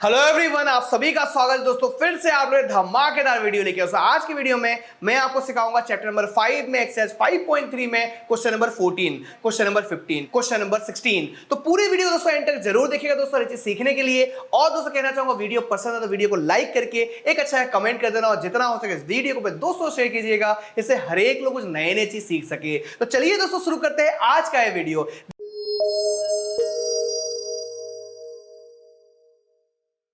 Hello everyone, आप सभी का स्वागत है दोस्तों। फिर से आप लोग धमाकेदार वीडियो लेके आए। आज की वीडियो में मैं आपको सिखाऊंगा चैप्टर नंबर 5 में एक्सरसाइज 5.3 में question number 14, question number 15, question number 16। तो पूरी वीडियो दोस्तों एंड तक जरूर देखिएगा दोस्तों, चीज सीखने के लिए। और दोस्तों कहना चाहूंगा, वीडियो पसंद है तो वीडियो को लाइक करके एक अच्छा कमेंट कर देना, और जितना हो सके इस वीडियो को दोस्तों शेयर कीजिएगा, इससे हर एक लोग कुछ नए नए चीज सीख सके। तो चलिए दोस्तों शुरू करते हैं आज का ये वीडियो।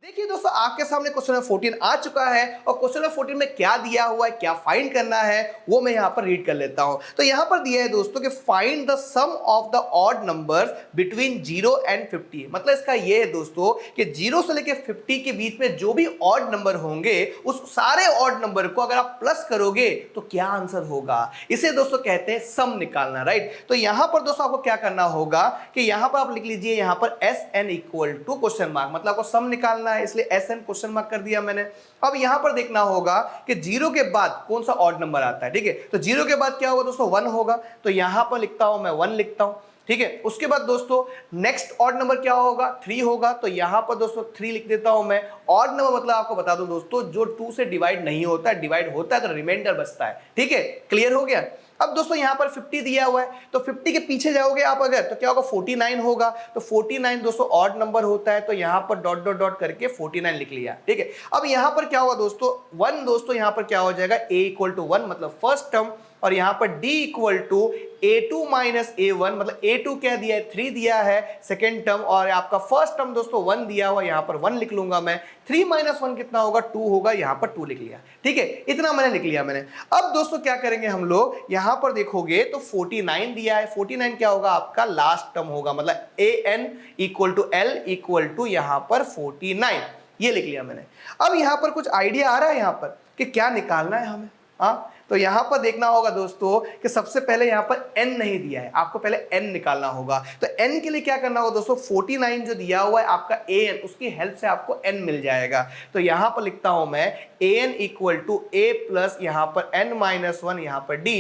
देखिए दोस्तों, आपके सामने क्वेश्चन नंबर 14 आ चुका है, और क्वेश्चन नंबर 14 में क्या दिया हुआ है, क्या फाइंड करना है, वो मैं यहां पर रीड कर लेता हूं। तो यहां पर दिया है दोस्तों कि find the sum of the odd numbers between 0 and 50। मतलब इसका ये है दोस्तों कि 0 से लेकर 50 के बीच में जो भी ऑड नंबर होंगे, उस सारे ऑड नंबर को अगर आप प्लस करोगे तो क्या आंसर होगा। इसे दोस्तों कहते हैं सम निकालना, राइट। तो यहां पर दोस्तों आपको क्या करना होगा कि यहां पर आप लिख लीजिए, यहां पर S N equal to question mark, मतलब आपको सम निकालना है, इसलिए एस एन क्वेश्चन मार्क कर दिया मैंने। अब यहां पर देखना होगा कि 0 के बाद कौन सा ऑड नंबर आता है, ठीक है। तो 0 के बाद क्या होगा दोस्तों, 1 होगा, तो यहां पर लिखता हूं मैं 1 लिखता हूं, ठीक है। उसके बाद दोस्तों नेक्स्ट ऑड नंबर क्या होगा, 3 होगा, तो यहां पर दोस्तों 3 लिख देता हूं मैं। ऑड नंबर मतलब आपको बता दूं दोस्तों, जो 2 से डिवाइड नहीं होता है, डिवाइड होता है तो रिमाइंडर बचता है, ठीक है। क्लियर हो गया। अब दोस्तों यहां पर 50 दिया हुआ है, तो 50 के पीछे जाओगे आप अगर, तो क्या होगा, 49 होगा। तो 49 दोस्तों ऑड नंबर होता है, तो यहां पर डॉट डॉट डॉट करके 49 लिख लिया, ठीक है। अब यहां पर क्या होगा दोस्तों, 1 दोस्तों यहां पर क्या हो जाएगा, a इक्वल टू 1 मतलब फर्स्ट टर्म, और यहां पर d equal to a2 minus a1, मतलब a2 क्या दिया है, 3 दिया है सेकेंड टर्म, और आपका फर्स्ट टर्म दोस्तों 1 दिया हुआ, यहां पर 1 लिख लूंगा मैं। 3 माइनस 1 कितना होगा, 2 होगा, यहां पर 2 लिख लिया, ठीक है। इतना मैंने लिख लिया मैंने। अब दोस्तों क्या करेंगे हम लोग, यहां पर देखोगे तो 49 दिया है, 49 क्या होगा, आपका लास्ट टर्म होगा, मतलब an equal to l equal to यहां पर 49, ये लिख लिया मैंने। अब यहां पर कुछ आइडिया आ रहा है यहां पर कि क्या निकालना है हमें, हाँ। तो यहां पर देखना होगा दोस्तों कि सबसे पहले यहां पर n नहीं दिया है, आपको पहले n निकालना होगा। तो n के लिए क्या करना होगा दोस्तों, 49 जो दिया हुआ है आपका an, उसकी हेल्प से आपको n मिल जाएगा। तो यहां पर लिखता हूं मैं an equal to a plus यहां पर n माइनस 1, यहां पर d।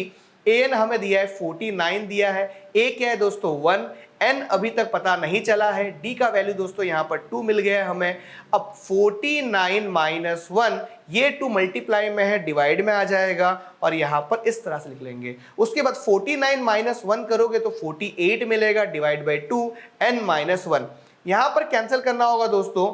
an हमें दिया है 49 दिया है, a क्या है दोस्तों 1, n अभी तक पता नहीं चला है, d का वैल्यू दोस्तों यहां पर 2 मिल गया है हमें। अब 49 माइनस 1, ये 2 मल्टीप्लाई में है, डिवाइड में आ जाएगा, और यहां पर इस तरह से लिख लेंगे। उसके बाद 49 माइनस 1 करोगे तो 48 मिलेगा, डिवाइड बाई 2, n माइनस 1। यहां पर कैंसिल करना होगा दोस्तों,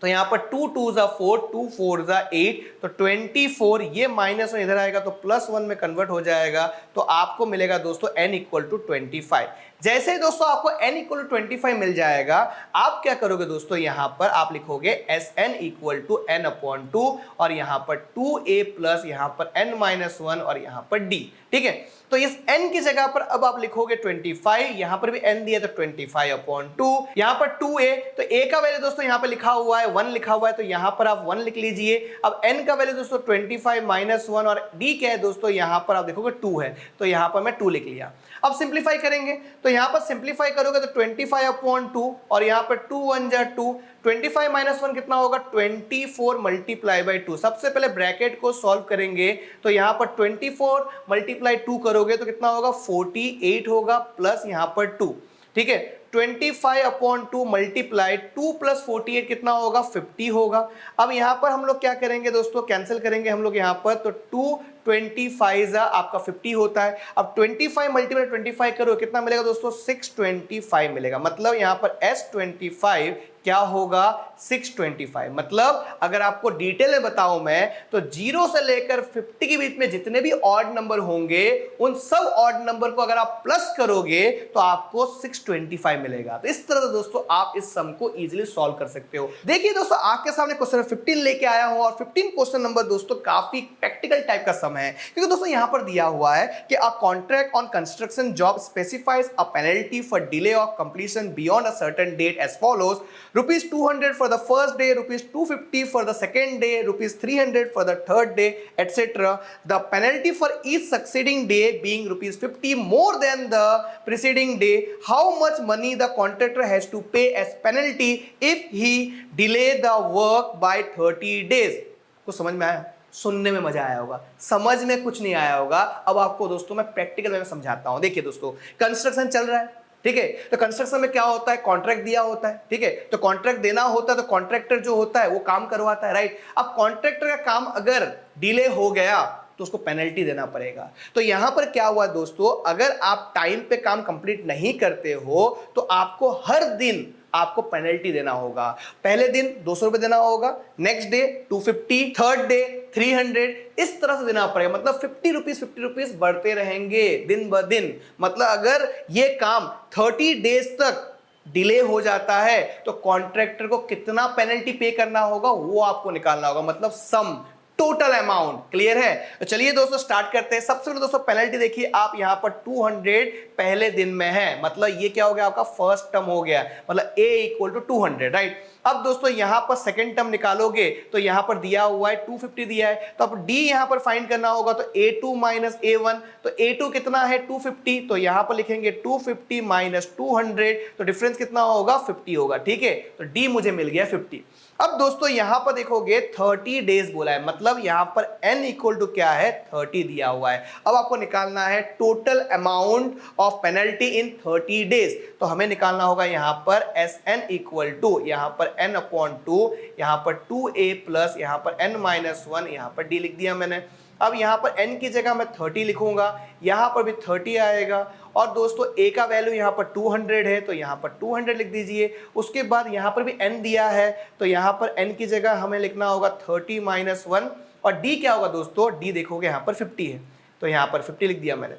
तो यहां पर 2 2 जा 4, 2 4 जा 8, तो 24, ये माइनस में इधर आएगा तो प्लस 1 में कन्वर्ट हो जाएगा, तो आपको मिलेगा दोस्तों n इक्वल टू 25। जैसे ही दोस्तों आपको n इक्वल टू 25 मिल जाएगा, आप क्या करोगे दोस्तों, यहां पर आप लिखोगे S N equal to n upon 2, और यहां पर 2a प्लस यहां पर n माइनस 1, और यहां पर d, ठीक है। तो इस n की जगह पर अब आप लिखोगे 25, यहां पर भी n दिया तो 25 अपॉन 2, यहां पर 2a, तो a का वैल्यू दोस्तों यहां पर लिखा हुआ है 1 लिखा हुआ है, तो यहां पर आप 1 लिख लीजिए। अब n का वैल्यू दोस्तों 25 माइनस 1, और d क्या है दोस्तों, यहां पर आप देखोगे 2 है, तो यहां पर मैं 2 लिख लिया। अब सिंप्लीफाई करेंगे, तो यहां पर सिंप्लीफाई करोगे तो 25 अपॉन 2, और यहां पर 2 1 जा 2, 25 माइनस 1 कितना होगा, 24 मल्टीप्लाई बाई 2। सबसे पहले ब्रैकेट को सॉल्व करेंगे, तो यहां पर 24 मल्टीप्लाई 2 करोगे तो कितना होगा, 48 होगा, प्लस यहां पर 2, ठीक है। 25 अपॉन 2 मल्टीप्लाई 2 प्लस 48 कितना होगा, 50 होगा। अब यहां पर हम लोग क्या करेंगे दोस्तों, कैंसिल करेंगे हम लोग यहां पर, तो 2 25 आपका 50 होता है। अब 25 मल्टीप्लाई 25 करो कितना मिलेगा दोस्तों, 625 मिलेगा। मतलब यहां पर S25 क्या होगा, 625। मतलब अगर आपको डिटेल में बताऊं मैं, तो 0 से लेकर 50 के बीच में जितने भी ऑड नंबर होंगे, उन सब ऑड नंबर को अगर आप प्लस करोगे तो आपको 625 मिलेगा। तो इस तरह से दोस्तों आप इस सम को इजीली सॉल्व कर सकते हो। देखिए दोस्तों, आपके सामने क्वेश्चन 15 लेके आया हूं, और 15 क्वेश्चन नंबर दोस्तों काफी प्रैक्टिकल टाइप का सम है, क्योंकि दोस्तों यहां पर दिया हुआ है कि a contract on construction job specifies a penalty for delay of completion beyond a certain date as follows: rupees 200 for the first day, rupees 250 for the second day, rupees 300 for the third day, etc. The penalty for each succeeding day being rupees 50 more than the preceding day. How much money the contractor has to pay as penalty if he delay the work by 30 days? कुछ समझ में आया? सुनने में मजा आया होगा, समझ में कुछ नहीं आया होगा। अब आपको दोस्तों मैं प्रैक्टिकल में समझाता हूं। देखिए दोस्तों, कंस्ट्रक्शन चल रहा है, ठीक है। तो कंस्ट्रक्शन में क्या होता है, कॉन्ट्रैक्ट दिया होता है, ठीक है। तो कॉन्ट्रैक्ट देना होता है तो कॉन्ट्रैक्टर जो होता है वो काम करवाता है, राइट। अब कॉन्ट्रैक्टर का काम अगर डिले हो गया तो उसको पेनल्टी देना पड़ेगा। तो यहां पर क्या हुआ दोस्तों, अगर आप टाइम पे काम कंप्लीट नहीं करते हो तो आपको हर दिन आपको पेनल्टी देना होगा। पहले दिन 200 रुपए देना होगा, नेक्स्ट डे 250, थर्ड डे 300, इस तरह से देना पड़ेगा। मतलब 50 रुपीज बढ़ते रहेंगे दिन ब दिन। मतलब अगर ये काम 30 डेज तक डिले हो जाता है तो कॉन्ट्रैक्टर को कितना पेनल्टी पे करना होगा वो आपको निकालना होगा, मतलब सम, टोटल अमाउंट। क्लियर है। तो चलिए दोस्तों स्टार्ट करते हैं। सबसे पहले दोस्तों पेनल्टी देखिए आप यहां पर 200 पहले दिन में है, मतलब ये क्या हो गया आपका फर्स्ट टर्म हो गया, मतलब a इक्वल टू 200, राइट। अब दोस्तों यहां पर सेकंड टर्म निकालोगे तो यहां पर दिया हुआ है 250 दिया है, तो अब d यहां पर फाइंड करना होगा, तो a2 माइनस a1, तो a2 कितना है 250, तो यहां पर लिखेंगे 250 माइनस 200, तो डिफरेंस कितना होगा 50 होगा, ठीक है। तो d मुझे मिल गया 50। अब दोस्तों यहां पर देखोगे 30 डेज बोला है, मतलब यहां पर n इक्वल टू क्या है 30 दिया हुआ है। अब आपको निकालना है total amount of penalty in 30 days, तो हमें निकालना होगा यहां पर Sn इक्वल टू यहां पर n अपॉन 2, यहां पर 2a प्लस यहां पर n माइनस 1, यहां पर d लिख दिया मैंने। अब यहां पर n की जगह मैं 30 लिखूंगा, यहां पर भी 30 आएगा, और दोस्तों a का वैल्यू यहां पर 200 है तो यहां पर 200 लिख दीजिए। उसके बाद यहां पर भी n दिया है तो यहां पर n की जगह हमें लिखना होगा 30 माइनस 1, और d क्या होगा दोस्तों, d देखोगे यहां पर 50 है तो यहां पर 50 लिख दिया मैंने।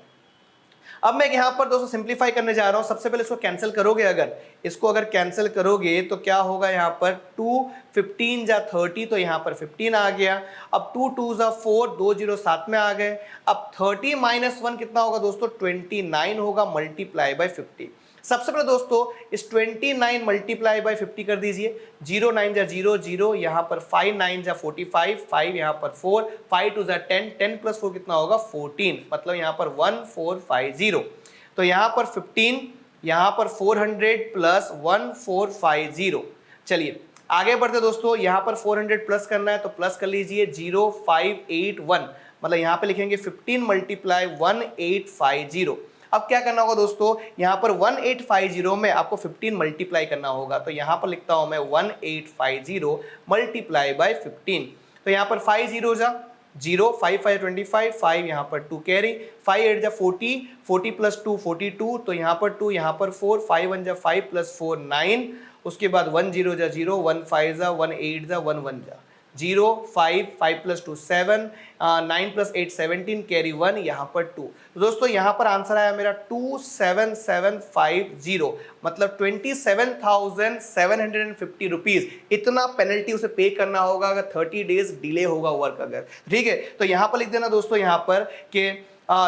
अब मैं यहां पर दोस्तों सिंपलीफाई करने जा रहा हूं। सबसे पहले इसको कैंसिल करोगे, अगर इसको अगर कैंसिल करोगे तो क्या होगा, यहां पर 2 15 जा 30, तो यहां पर 15 आ गया। अब 2 2 जा 4, 2 0 साथ में आ गए। अब 30 माइनस 1 कितना होगा दोस्तों 29 होगा, मल्टीप्लाई बाय 50। सबसे पहले दोस्तों इस 29 मल्टीप्लाई बाय 50 कर दीजिए, 0 9 जा 0 0, यहां पर 5 9 जा 45, 5 यहां पर 4, 5 2 जा 10, 10 प्लस 4 कितना होगा 14, मतलब यहां पर 1450। तो यहां पर 15, यहां पर 400 प्लस 1450। चलिए आगे बढ़ते दोस्तों, यहां पर 400 प्लस करना है तो प्लस कर लीजिए 0581, मतलब यहां पे लिखेंगे 15 मल्टीप्लाई 1850। अब क्या करना होगा दोस्तों, यहां पर 1850 में आपको 15 मल्टीप्लाई करना होगा, तो यहां पर लिखता हूं मैं 1850 मल्टीप्लाई बाय 15। तो यहां पर 5 0 जा 0, 5 5 25, 5 यहां पर 2 कैरी, 5 8 जा 40, 40 प्लस 2 42, तो यहां पर 2 यहां पर 4, 5 1 जा 5 प्लस 4 9, उसके बाद 1 0 जा 0, 1 5 जा 1 8 जा 1 1 जा 0, 5 5 प्लस 2 7, 9 प्लस 8 17, कैरी 1, यहाँ पर 2। तो दोस्तों यहाँ पर आंसर आया मेरा 27750, मतलब 27,750 रुपीज। इतना पेनल्टी उसे पे करना होगा अगर 30 डेज डिले होगा वर्क अगर, ठीक है। तो यहाँ पर लिख देना दोस्तों यहाँ पर कि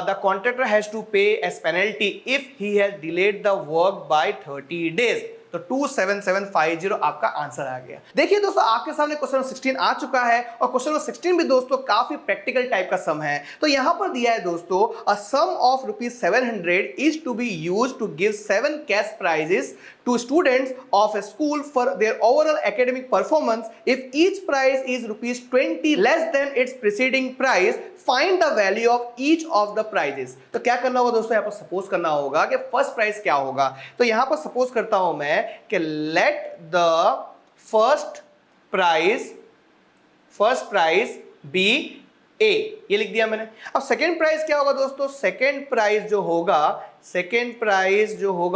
the contractor has to pay as penalty if he has delayed the work by 30 days। तो 27750 आपका आंसर आ गया। देखिए दोस्तों आपके सामने क्वेश्चन नंबर 16 आ चुका है, और क्वेश्चन नंबर 16 भी दोस्तों काफी प्रैक्टिकल टाइप का सम है। तो यहां पर दिया है दोस्तों a sum of ₹700 is to be used to give 7 cash prizes to students of a school for their overall academic performance. If each prize is ₹20 less than its preceding prize, find the value of each of the prizes। तो क्या करना होगा दोस्तों, यहाँ पर suppose करना होगा कि फर्स्ट प्राइज क्या होगा। तो यहाँ पर सपोज करता हूं मैं कि let the first prize be A, ये लिख दिया मैंने। अब सेकेंड प्राइज क्या होगा दोस्तों, सेकेंड प्राइज जो होगा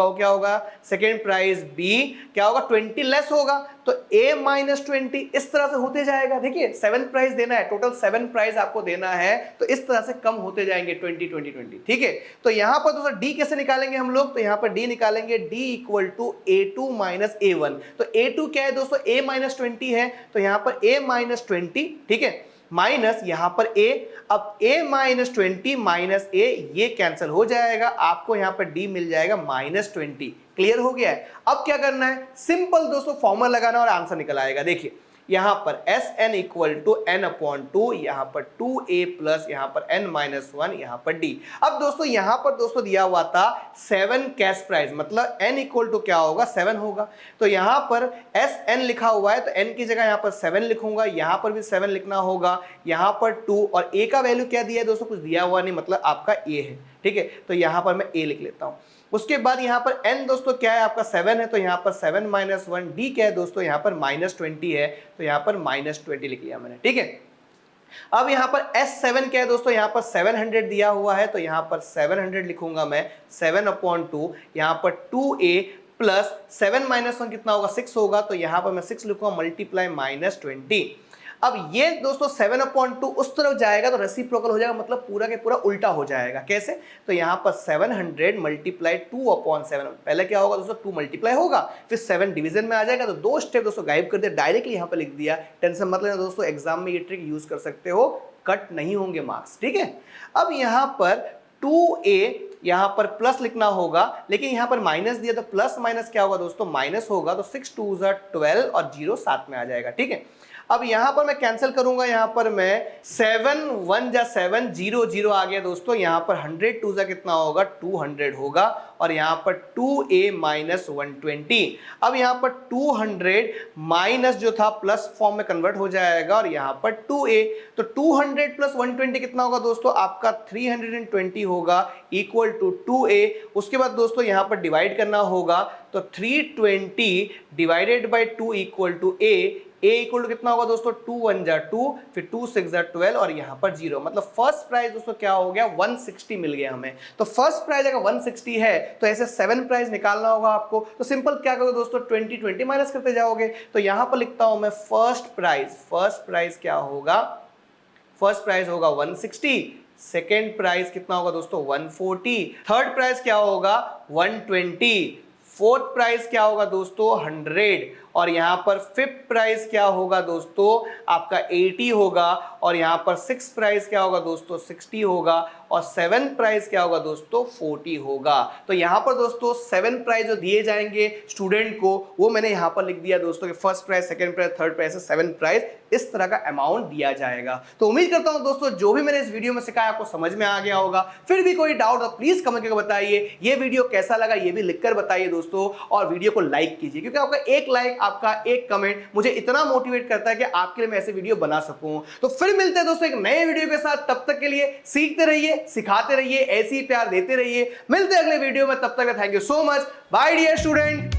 वो क्या होगा, सेकेंड प्राइज बी क्या होगा 20 लेस होगा, तो a माइनस 20, इस तरह से होते जाएगा। देखिए 7 प्राइज देना है, टोटल 7 प्राइज आपको देना है, तो इस तरह से कम होते जाएंगे 20 20 20, ठीक है। तो यहां पर दोस्तों d कैसे निकालेंगे हम लोग, तो यहां पर d निकालेंगे, d equal to a2 minus a1। तो a2 क्या है दोस्तों, a माइनस 20 है, तो यहां पर a माइनस 20, ठीक है, माइनस यहां पर a। अब a माइनस 20 माइनस a ये कैंसिल हो जाएगा, आपको यहां पर d मिल जाएगा -20। क्लियर हो गया है। अब क्या करना है, सिंपल दोस्तों फॉर्मूला लगाना और आंसर निकल आएगा। देखिए यहां पर Sn equal to n upon 2, यहां पर 2a प्लस यहां पर n माइनस 1, यहां पर d। अब दोस्तों यहां पर दोस्तों दिया हुआ था 7 कैश प्राइज, मतलब n इक्वल टू क्या होगा 7 होगा। तो यहां पर Sn लिखा हुआ है तो n की जगह यहां पर 7 लिखूंगा, यहां पर भी 7 लिखना होगा, यहां पर 2, और a का वैल्यू क्या दिया है दोस्तों, कुछ दिया हुआ नहीं, मतलब आपका a है, ठीक है। तो यहां पर मैं a लिख लेता हूं। उसके बाद यहाँ पर n दोस्तों क्या है आपका 7 है, तो यहाँ पर 7 माइनस 1, d क्या है दोस्तों यहाँ पर -20 है, तो यहाँ पर -20 लिख लिया मैंने, ठीक है। अब यहाँ पर S7 क्या है दोस्तों, यहाँ पर 700 दिया हुआ है, तो यहाँ पर 700 लिखूंगा मैं, 7/2, यहाँ पर 2a प्लस 7 माइनस 1 कितना होगा, 6 होगा, तो यहाँ पर मैं 6 लिखूंगा मल्टीप्लाई -20। अब ये दोस्तों 7/2 उस तरफ जाएगा तो रेसिप्रोकल हो जाएगा, मतलब पूरा के पूरा उल्टा हो जाएगा। कैसे, तो यहाँ पर 700 मल्टीप्लाई 2/7, पहले क्या होगा दोस्तों 2 मल्टीप्लाई होगा, फिर 7 डिवीजन में आ जाएगा, तो 2 स्टेप दोस्तों गायब कर दिया, डायरेक्टली यहाँ पर लिख दिया। टेंशन मत लेना दोस्तों, एग्जाम में ये ट्रिक यूज कर सकते हो, कट नहीं होंगे मार्क्स, ठीक है। अब यहाँ पर 2a यहाँ पर प्लस लिखना होगा, लेकिन यहाँ पर माइनस दिया तो प्लस माइनस क्या होगा दोस्तों, माइनस होगा, तो 6 2 12 और 0 साथ में आ जाएगा, ठीक है। अब यहां पर मैं कैंसिल करूंगा, यहां पर मैं 7 1 जा 7 0 0 आ गया दोस्तों, यहां पर 100 2 जा कितना होगा 200 होगा, और यहां पर 2a माइनस 120। अब यहां पर 200 माइनस जो था प्लस फॉर्म में कन्वर्ट हो जाएगा, और यहां पर 2a, तो 200 प्लस 120 कितना होगा दोस्तों आपका 320 होगा, इक्वल टू 2a। उसके बाद दोस्तों यहां पर डिवाइड करना होगा, तो 320 divided by 2 equal to a equal to कितना होगा दोस्तों 2 1 जा 2, फिर 2 6 जा 12, और यहां पर 0, मतलब फर्स्ट प्राइस दोस्तों क्या हो गया 160 मिल गया हमें। तो फर्स्ट प्राइस अगर 160 है तो ऐसे 7 प्राइस निकालना होगा आपको, तो सिंपल क्या करोगे दोस्तों 20 20 माइनस करते जाओगे, तो यहां पर लिखता हूं मैं फर्स्ट प्राइस क्या होगा, फर्स्ट प्राइस होगा 160, सेकेंड प्राइस कितना होगा दोस्तों 140, थर्ड प्राइस क्या होगा 120, फोर्थ प्राइस क्या होगा दोस्तों 100, और यहां पर फिफ्थ प्राइस क्या होगा दोस्तों आपका 80 होगा, और यहां पर सिक्स प्राइस क्या होगा दोस्तों 60 होगा, और सेवन प्राइस क्या होगा दोस्तों 40 होगा। तो यहां पर दोस्तों 7 प्राइस जो दिए जाएंगे स्टूडेंट को वो मैंने यहां पर लिख दिया दोस्तों कि first price, second price, third price, 7 price, इस तरह का अमाउंट दिया जाएगा। तो उम्मीद करता हूं दोस्तों जो भी मैंने इस वीडियो में सिखाया आपको समझ में आ गया होगा। फिर भी कोई डाउट हो प्लीज कमेंट करके बताइए, ये वीडियो कैसा लगा ये भी लिखकर बताइए दोस्तों, और वीडियो को लाइक कीजिए, क्योंकि आपका एक लाइक, आपका एक कमेंट मुझे इतना मोटिवेट करता है कि आपके लिए मैं ऐसे वीडियो बना सकूं। तो फिर मिलते हैं दोस्तों एक नए वीडियो के साथ, तब तक के लिए सीखते रहिए, सिखाते रहिए, ऐसे ही प्यार देते रहिए। मिलते हैं अगले वीडियो में, तब तक thank you so much, bye dear student.